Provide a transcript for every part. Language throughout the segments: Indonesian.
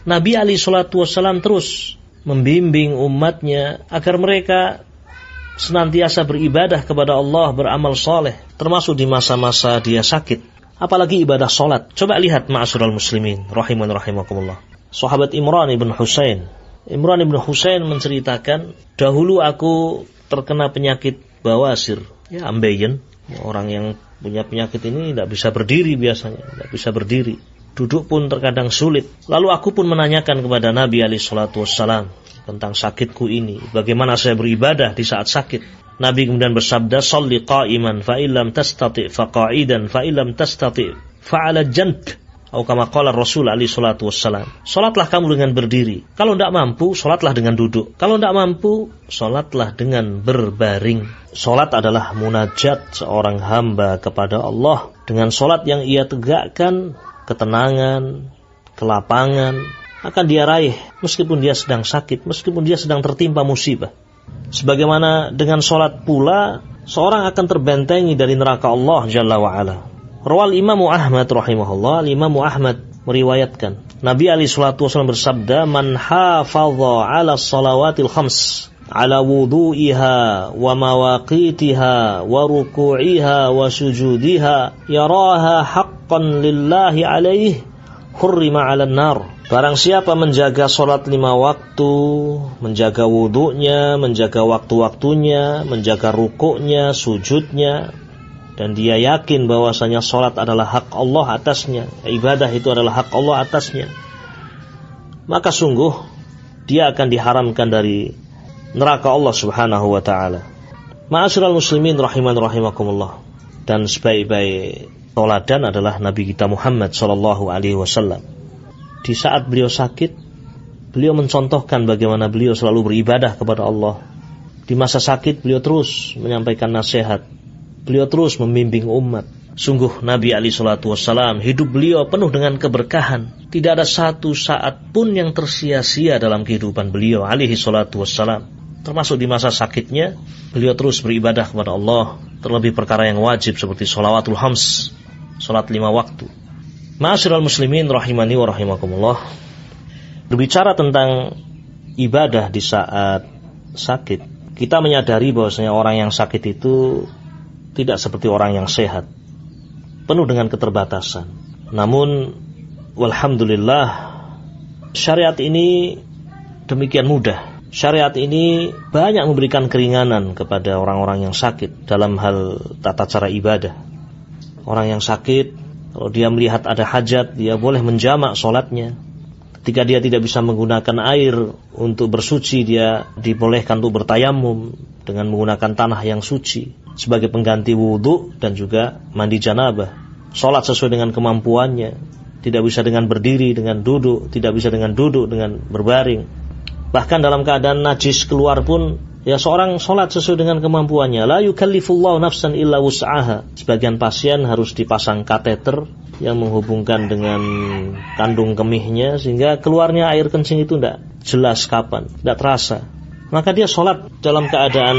Nabi alaihi salatu wassalam terus membimbing umatnya agar mereka senantiasa beribadah kepada Allah, beramal soleh, termasuk di masa-masa dia sakit. Apalagi ibadah solat. Coba lihat ma'asyiral muslimin, rahiman rahimakumullah. Sahabat Imran ibn Husain menceritakan, dahulu aku terkena penyakit bawasir, ambeien. Orang yang punya penyakit ini tidak bisa berdiri biasanya, tidak bisa berdiri. Duduk pun terkadang sulit. Lalu aku pun menanyakan kepada Nabi alaihi salatu wassalam tentang sakitku ini, bagaimana saya beribadah di saat sakit. Nabi kemudian bersabda, "Shalli qa'iman fa illam tastati' fa qa'idan fa illam tastati' fa 'ala janb." Atau kama qala Rasul alaihi salatu wassalam. Salatlah kamu dengan berdiri. Kalau tidak mampu, salatlah dengan duduk. Kalau tidak mampu, salatlah dengan berbaring. Salat adalah munajat seorang hamba kepada Allah. Dengan salat yang ia tegakkan, ketenangan, kelapangan akan dia raih meskipun dia sedang sakit, meskipun dia sedang tertimpa musibah. Sebagaimana dengan salat pula, seorang akan terbentengi dari neraka Allah Jalla wa'ala. Rawal Imam Ahmad rahimahullah, Imam Ahmad meriwayatkan, Nabi alaihi salatu wasallam bersabda, "Man hafadha 'ala shalawatil khams, 'ala wudu'iha wa mawaqitiha wa ruku'iha wa sujudiha, yaraha haqqan lillahi 'alaihi, hurrima 'alan nar." Barang siapa menjaga salat 5 waktu, menjaga wudunya, menjaga waktu-waktunya, menjaga rukuknya, sujudnya, dan dia yakin bahwasanya salat adalah hak Allah atasnya, ibadah itu adalah hak Allah atasnya, maka sungguh dia akan diharamkan dari neraka Allah Subhanahu wa taala. Ma'asyiral muslimin rahiman rahimakumullah. Dan sebaik-baik tauladan adalah Nabi kita Muhammad sallallahu alaihi wasallam. Di saat beliau sakit, beliau mencontohkan bagaimana beliau selalu beribadah kepada Allah. Di masa sakit beliau terus menyampaikan nasihat, beliau terus membimbing umat. Sungguh Nabi alaihi salatu wassalam, hidup beliau penuh dengan keberkahan. Tidak ada satu saat pun yang tersia-sia dalam kehidupan beliau alaihi salatu wassalam. Termasuk di masa sakitnya, beliau terus beribadah kepada Allah. Terlebih perkara yang wajib seperti sholawatul hams, sholat 5 waktu. Ma'asyiral muslimin rahimani wa rahimakumullah. Berbicara tentang ibadah di saat sakit, kita menyadari bahwasanya orang yang sakit itu tidak seperti orang yang sehat, penuh dengan keterbatasan. Namun walhamdulillah, syariat ini demikian mudah. Syariat ini banyak memberikan keringanan kepada orang-orang yang sakit dalam hal tata cara ibadah. Orang yang sakit, kalau dia melihat ada hajat, dia boleh menjamak sholatnya. Ketika dia tidak bisa menggunakan air untuk bersuci, dia dibolehkan untuk bertayamum dengan menggunakan tanah yang suci sebagai pengganti wudhu dan juga mandi janabah. Sholat sesuai dengan kemampuannya. Tidak bisa dengan berdiri, dengan duduk. Tidak bisa dengan duduk, dengan berbaring. Bahkan dalam keadaan najis keluar pun, ya seorang sholat sesuai dengan kemampuannya. La yukallifullahu nafsan illa wus'aha. Sebagian pasien harus dipasang kateter yang menghubungkan dengan kandung kemihnya, sehingga keluarnya air kencing itu tidak jelas kapan, tidak terasa. Maka dia sholat dalam keadaan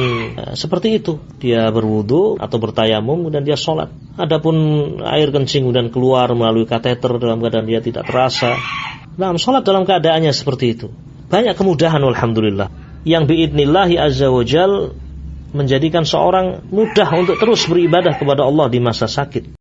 seperti itu. Dia berwudu atau bertayamum dan dia sholat. Adapun air kencing kemudian keluar melalui kateter dalam keadaan dia tidak terasa. Nah, sholat dalam keadaannya seperti itu. Banyak kemudahan alhamdulillah yang biidnillahi azza wa jal menjadikan seorang mudah untuk terus beribadah kepada Allah di masa sakit.